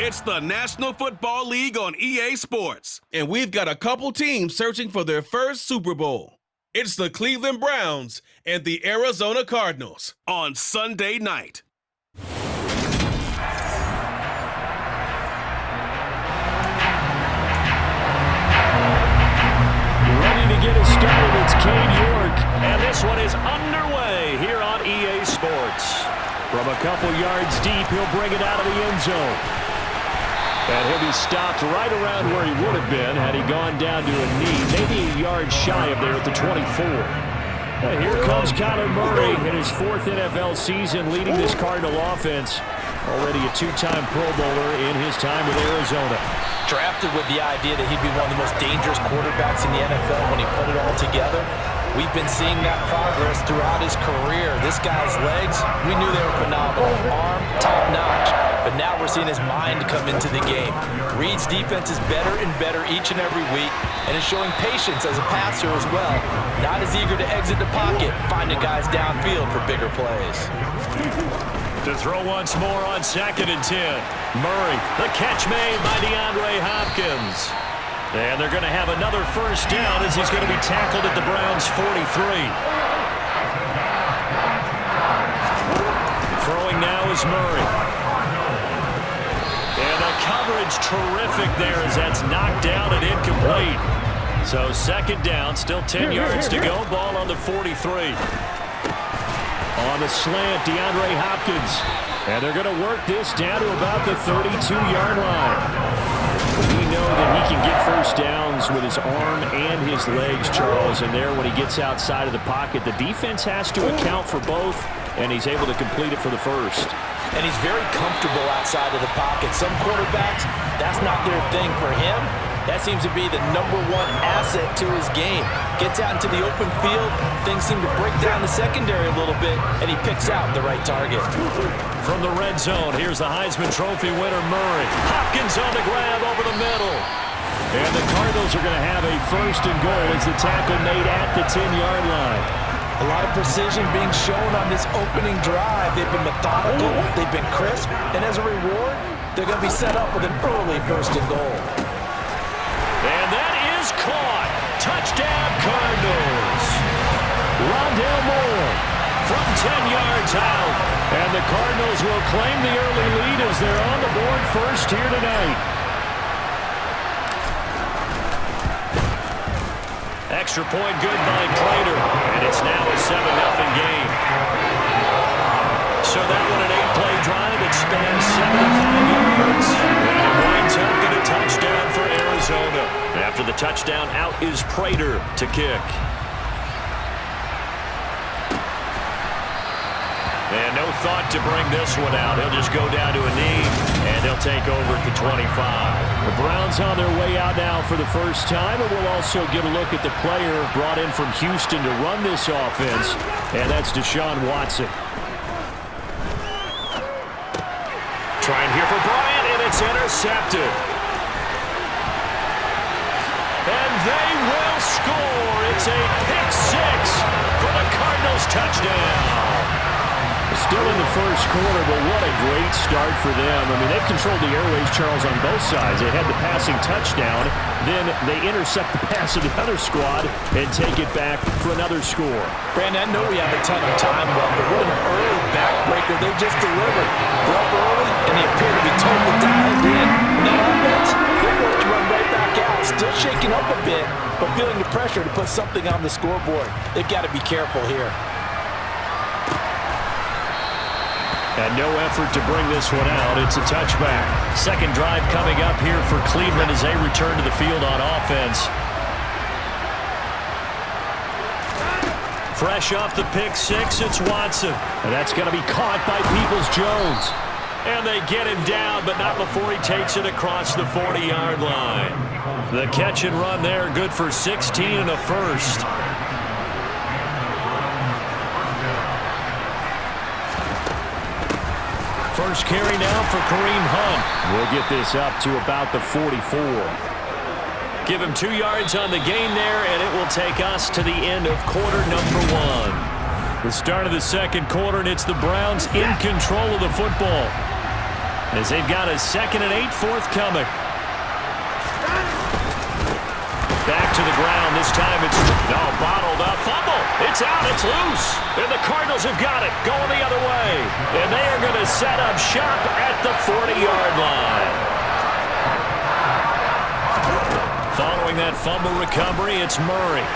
It's the National Football League on EA Sports, and we've got a couple teams searching for their first Super Bowl. It's the Cleveland Browns and the Arizona Cardinals on Sunday night. Ready to get us started, it's Cade York, and this one is underway here on EA Sports. From a couple yards deep, he'll bring it out of the end zone. And he'll be stopped right around where he would have been had he gone down to a knee, maybe a yard shy of there at the 24. And here comes Kyler Murray in his fourth NFL season leading this Cardinal offense. Already a two-time Pro Bowler in his time with Arizona. Drafted with the idea that he'd be one of the most dangerous quarterbacks in the NFL when he put it all together. We've been seeing that progress throughout his career. This guy's legs, we knew they were phenomenal. Arm, top-notch. But now we're seeing his mind come into the game. Reed's defense is better and better each and every week, and is showing patience as a passer as well. Not as eager to exit the pocket, finding guys downfield for bigger plays. To throw once more on 2nd and 10. Murray, the catch made by DeAndre Hopkins. And they're going to have another first down as he's going to be tackled at the Browns' 43. Throwing now is Murray. And the coverage terrific there as that's knocked down and incomplete. So 2nd down, still 10 yards to go. Ball on the 43. On the slant, DeAndre Hopkins. And they're going to work this down to about the 32-yard line. We know that he can get first downs with his arm and his legs, Charles, and there when he gets outside of the pocket, the defense has to account for both, and he's able to complete it for the first. And he's very comfortable outside of the pocket. Some quarterbacks, that's not their thing. For him, that seems to be the #1 asset to his game. Gets out into the open field, things seem to break down the secondary a little bit, and he picks out the right target. From the red zone, here's the Heisman Trophy winner, Murray. Hopkins on the grab over the middle. And the Cardinals are going to have a first and goal as the tackle made at the 10-yard line. A lot of precision being shown on this opening drive. They've been methodical, they've been crisp, and as a reward, they're going to be set up with an early first and goal. And that is caught. Touchdown, Cardinals. Rondale Moore from 10 yards out. And the Cardinals will claim the early lead as they're on the board first here tonight. Extra point good by Prater. And it's now a 7-0 game. So that one an 8-play drive that spans 75 yards. And it winds up in a touchdown for Arizona. After the touchdown, out is Prater to kick. And no thought to bring this one out. He'll just go down to a knee, and he'll take over at the 25. The Browns on their way out now for the first time, and we'll also get a look at the player brought in from Houston to run this offense, and that's Deshaun Watson. Trying here for Bryant, and it's intercepted. And they will score. It's a pick-6 for the Cardinals touchdown. Still in the first quarter, but what a great start for them. I mean, they've controlled the airways, Charles, on both sides. They had the passing touchdown, then they intercept the pass of the other squad and take it back for another score. Brandon, I know we have a ton of time left, but what an early backbreaker they just delivered. They're up early, and they appear to be totally dialed in. And that offense, they're forced to run right back out. Still shaking up a bit, but feeling the pressure to put something on the scoreboard. They've got to be careful here. And no effort to bring this one out. It's a touchback. Second drive coming up here for Cleveland as they return to the field on offense. Fresh off the pick-6, it's Watson. And that's going to be caught by Peoples-Jones. And they get him down, but not before he takes it across the 40-yard line. The catch and run there, good for 16 and a first. First carry now for Kareem Hunt. We'll get this up to about the 44. Give him 2 yards on the gain there, and it will take us to the end of quarter number 1. The start of the second quarter, and it's the Browns in control of the football. as they've got a 2nd and 8 forthcoming. Back to the ground. This time it's bottled up. Fumble. It's out. It's loose. And the Cardinals have got it. Going the other way. And they are going to set up shop at the 40-yard line. Following that fumble recovery, it's Murray.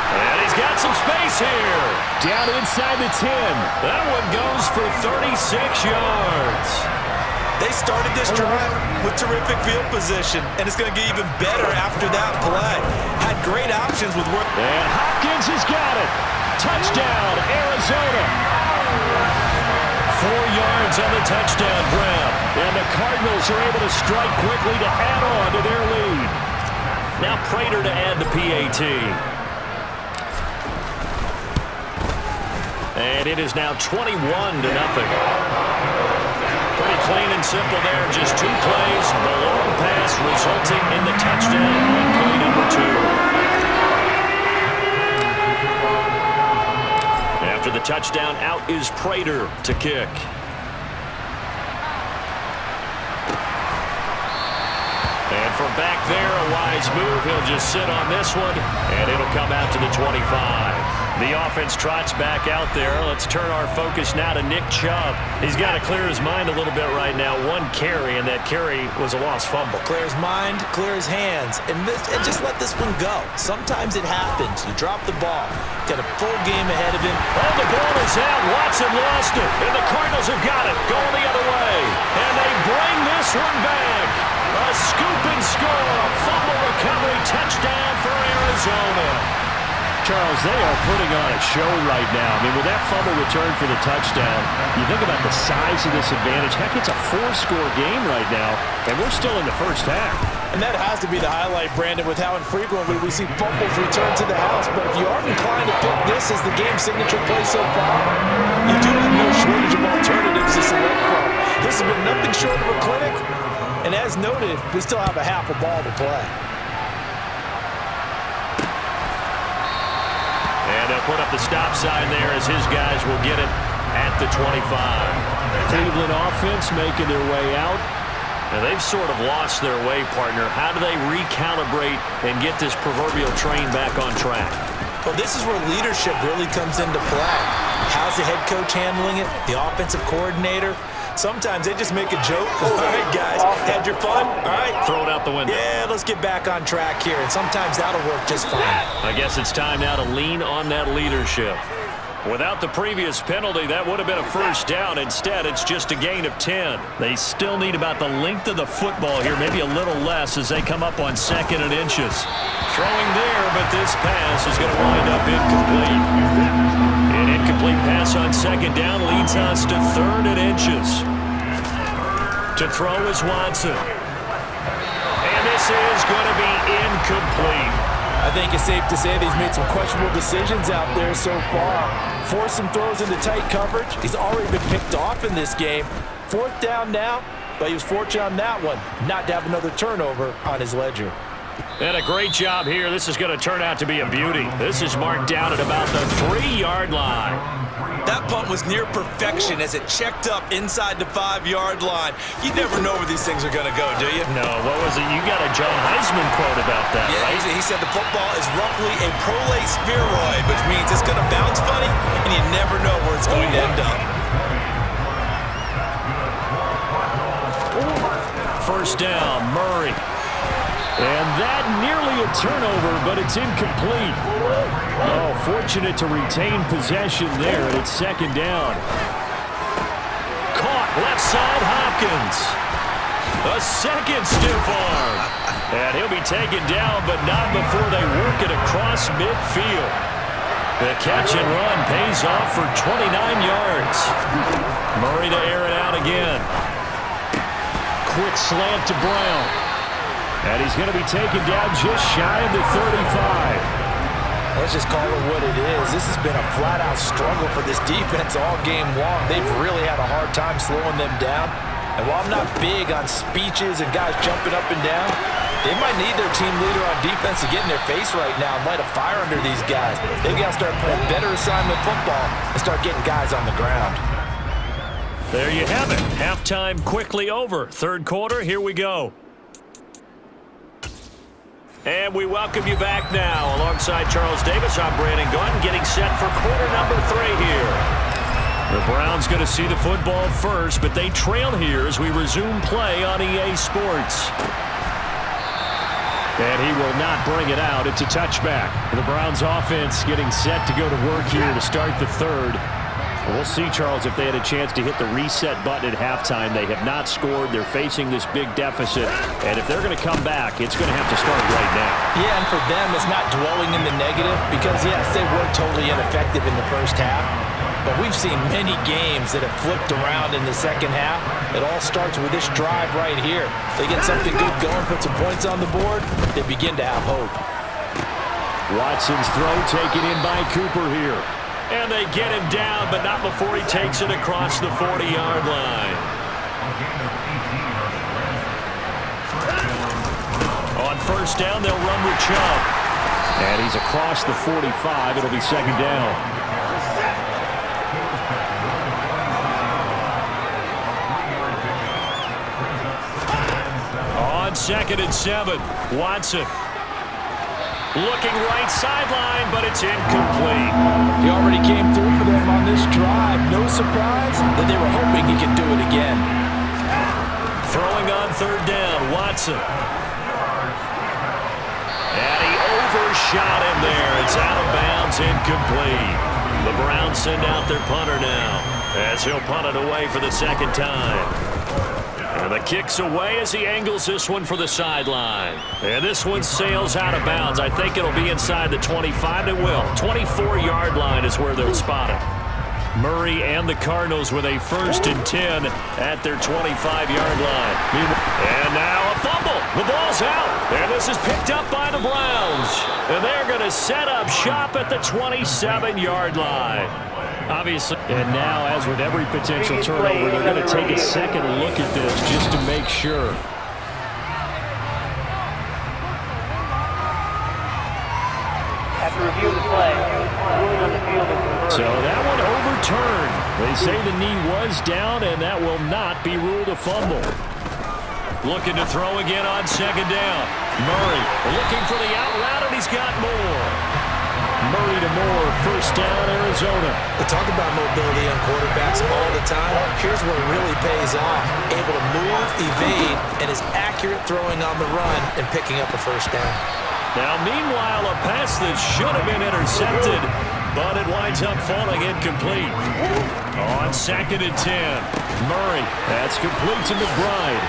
And he's got some space here. Down inside the 10. That one goes for 36 yards. They started this drive with terrific field position, and it's going to get even better after that play. Had great options with work. And Hopkins has got it. Touchdown, Arizona. 4 yards on the touchdown grab. And the Cardinals are able to strike quickly to add on to their lead. Now Prater to add the PAT. And it is now 21-0. Pretty clean and simple there. Just 2 plays. The long pass resulting in the touchdown on play number 2. After the touchdown, out is Prater to kick. And from back there, a wise move. He'll just sit on this one, and it'll come out to the 25. The offense trots back out there. Let's turn our focus now to Nick Chubb. He's got to clear his mind a little bit right now. 1 carry, and that carry was a lost fumble. Clear his mind, clear his hands, and just let this one go. Sometimes it happens. You drop the ball. Got a full game ahead of him. Oh, the ball is out. Watson lost it, and the Cardinals have got it. Going the other way, and they bring this one back. A scoop and score. Fumble recovery touchdown for Arizona. Charles, they are putting on a show right now. I mean, with that fumble return for the touchdown, you think about the size of this advantage. Heck, it's a 4-score game right now, and we're still in the first half. And that has to be the highlight, Brandon, with how infrequently we see fumbles return to the house. But if you are inclined to pick this as the game signature play so far, you do have no shortage of alternatives to select from. This has been nothing short of a clinic, and as noted, we still have a half a ball to play. And they'll put up the stop sign there as his guys will get it at the 25. Cleveland offense making their way out. And they've sort of lost their way, partner. How do they recalibrate and get this proverbial train back on track? Well, this is where leadership really comes into play. How's the head coach handling it? The offensive coordinator? Sometimes they just make a joke. All right, guys, had your fun? All right. Throw it out the window. Yeah, let's get back on track here. And sometimes that'll work just fine. I guess it's time now to lean on that leadership. Without the previous penalty, that would have been a first down. Instead, it's just a gain of 10. They still need about the length of the football here, maybe a little less as they come up on 2nd and inches. Throwing there, but this pass is going to wind up incomplete. An incomplete pass on 2nd down leads us to 3rd and inches. To throw is Watson. And this is going to be incomplete. I think it's safe to say that he's made some questionable decisions out there so far. Forced some throws into tight coverage. He's already been picked off in this game. 4th down now, but he was fortunate on that one not to have another turnover on his ledger. And a great job here. This is going to turn out to be a beauty. This is marked down at about the 3-yard line. That punt was near perfection as it checked up inside the 5-yard line. You never know where these things are going to go, do you? No, what was it? You got a John Heisman quote about that, yeah, right? He said the football is roughly a prolate spheroid, which means it's going to bounce funny, and you never know where it's going to end up. First down, Murray. And that nearly a turnover, but it's incomplete. Oh, fortunate to retain possession there, and it's 2nd down. Caught left side, Hopkins. A second stiff arm. And he'll be taken down, but not before they work it across midfield. The catch and run pays off for 29 yards. Murray to air it out again. Quick slant to Brown. And he's going to be taken down just shy of the 35. Let's just call it what it is. This has been a flat-out struggle for this defense all game long. They've really had a hard time slowing them down. And while I'm not big on speeches and guys jumping up and down, they might need their team leader on defense to get in their face right now and light a fire under these guys. They've got to start playing better assignment football and start getting guys on the ground. There you have it. Halftime quickly over. Third quarter, here we go. And we welcome you back now. Alongside Charles Davis, I'm Brandon Gunn, getting set for quarter number 3 here. The Browns going to see the football first, but they trail here as we resume play on EA Sports. And he will not bring it out. It's a touchback. The Browns offense getting set to go to work here to start the third. We'll see, Charles, if they had a chance to hit the reset button at halftime. They have not scored. They're facing this big deficit. And if they're going to come back, it's going to have to start right now. Yeah, and for them, it's not dwelling in the negative because, yes, they were totally ineffective in the first half. But we've seen many games that have flipped around in the second half. It all starts with this drive right here. They get something good going, put some points on the board, they begin to have hope. Watson's throw taken in by Cooper here. And they get him down, but not before he takes it across the 40-yard line. On first down, they'll run with Chubb. And he's across the 45. It'll be second down. On 2nd and 7, Watson. Looking right sideline, but it's incomplete. He already came through for them on this drive. No surprise that they were hoping he could do it again. Throwing on third down, Watson. And he overshot him there. It's out of bounds, incomplete. The Browns send out their punter now as he'll punt it away for the second time. And the kick's away as he angles this one for the sideline. And this one sails out of bounds. I think it'll be inside the 25. It will. 24-yard line is where they'll spot it. Murray and the Cardinals with a 1st and 10 at their 25-yard line. And now a fumble. The ball's out. And this is picked up by the Browns. And they're going to set up shop at the 27-yard line. Obviously, and now, as with every potential turnover, they're going to take a second look at this just to make sure. After review of the play, ruling on the field is reversed. So that one overturned. They say the knee was down, and that will not be ruled a fumble. Looking to throw again on second down. Murray looking for the out route, and he's got more. Murray to Moore, first down, Arizona. We talk about mobility on quarterbacks all the time. Here's where it really pays off. Able to move, evade, and is accurate throwing on the run and picking up a first down. Now, meanwhile, a pass that should have been intercepted, but it winds up falling incomplete. On 2nd and 10, Murray. That's complete to McBride.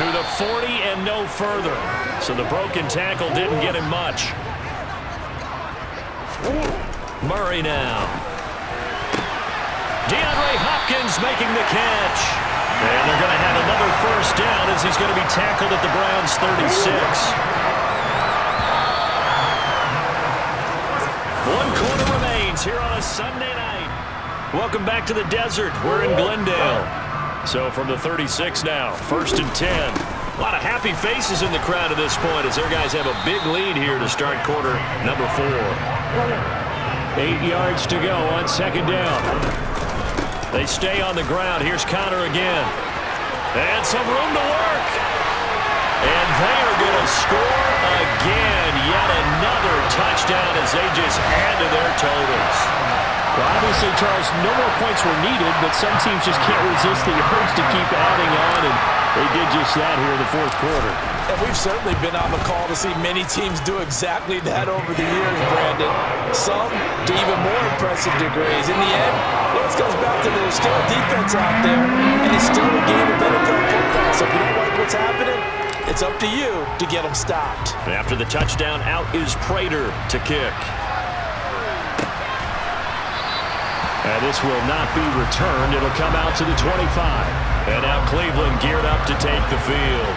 To the 40 and no further. So the broken tackle didn't get him much. Murray now. DeAndre Hopkins making the catch. And they're going to have another first down as he's going to be tackled at the Browns' 36. 1 quarter remains here on a Sunday night. Welcome back to the desert. We're in Glendale. So from the 36 now, 1st and 10. A lot of happy faces in the crowd at this point as their guys have a big lead here to start quarter number 4. 8 yards to go on second down. They stay on the ground. Here's Connor again. And some room to work. And they are going to score again. Yet another touchdown as they just add to their totals. Well, obviously, Charles, no more points were needed, but some teams just can't resist the urge to keep adding on, and they did just that here in the fourth quarter. And we've certainly been on the call to see many teams do exactly that over the years, Brandon. Some to even more impressive degrees. In the end, it always comes back to there's still a defense out there, and it's still a game of NFL football. So if you don't like what's happening, it's up to you to get them stopped. And after the touchdown, out is Prater to kick. And this will not be returned. It'll come out to the 25. And now Cleveland geared up to take the field.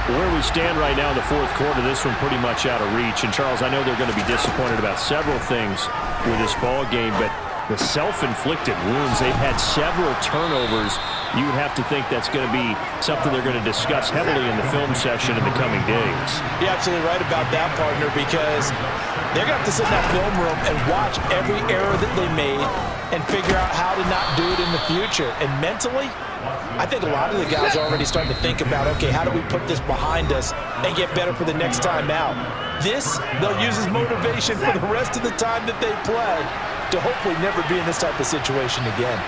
Where we stand right now in the fourth quarter, this one pretty much out of reach. And, Charles, I know they're going to be disappointed about several things with this ball game, but the self-inflicted wounds, they've had several turnovers. You would have to think that's going to be something they're going to discuss heavily in the film session in the coming days. You're absolutely right about that, partner, because they're going to have to sit in that film room and watch every error that they made, and figure out how to not do it in the future. And mentally, I think a lot of the guys are already starting to think about, okay, how do we put this behind us and get better for the next time out? This, they'll use as motivation for the rest of the time that they play to hopefully never be in this type of situation again.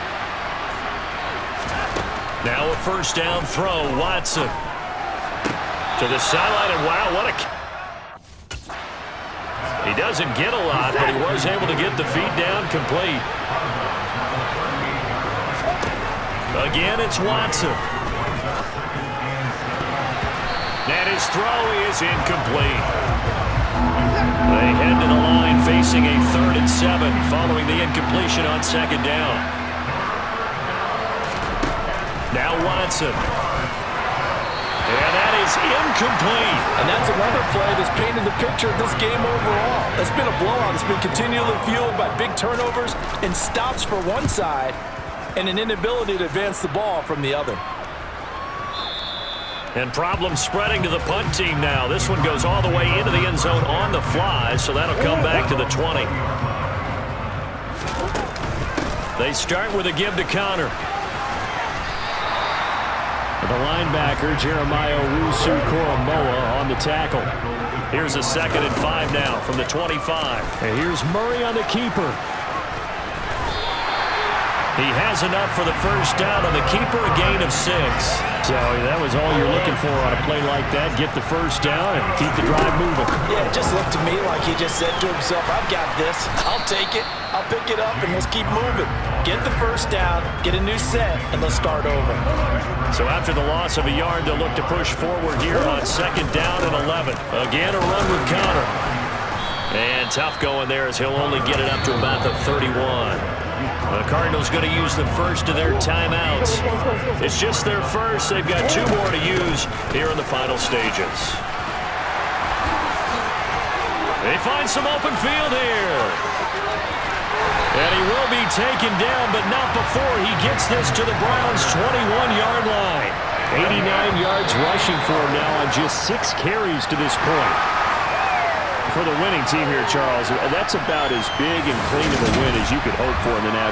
Now a first down throw, Watson. To the sideline, and wow, what a... He doesn't get a lot, but he was able to get the feed down complete. Again, it's Watson. And his throw is incomplete. They head to the line facing a 3rd and 7 following the incompletion on 2nd down. Now Watson. And that is incomplete. And that's another play that's painted the picture of this game overall. It's been a blowout. It's been continually fueled by big turnovers and stops for one side and an inability to advance the ball from the other. And problems spreading to the punt team now. This one goes all the way into the end zone on the fly, so that'll come back to the 20. They start with a give to Connor. The linebacker, Jeremiah Owusu-Koramoah, on the tackle. Here's a 2nd and 5 now from the 25. And here's Murray on the keeper. He has enough for the first down on the keeper, a gain of 6. So that was all you're looking for on a play like that. Get the first down and keep the drive moving. Yeah, it just looked to me like he just said to himself, I've got this. I'll take it. I'll pick it up, and let's keep moving. Get the first down, get a new set, and let's start over. So after the loss of a yard, they'll look to push forward here on 2nd down and 11. Again, a run with Connor. And tough going there as he'll only get it up to about the 31. The Cardinals going to use the first of their timeouts. It's just their first. They've got 2 more to use here in the final stages. They find some open field here. And he will be taken down, but not before he gets this to the Browns' 21-yard line. 89 yards rushing for him now on just 6 carries to this point. For the winning team here, Charles, that's about as big and clean of a win as you could hope for in the National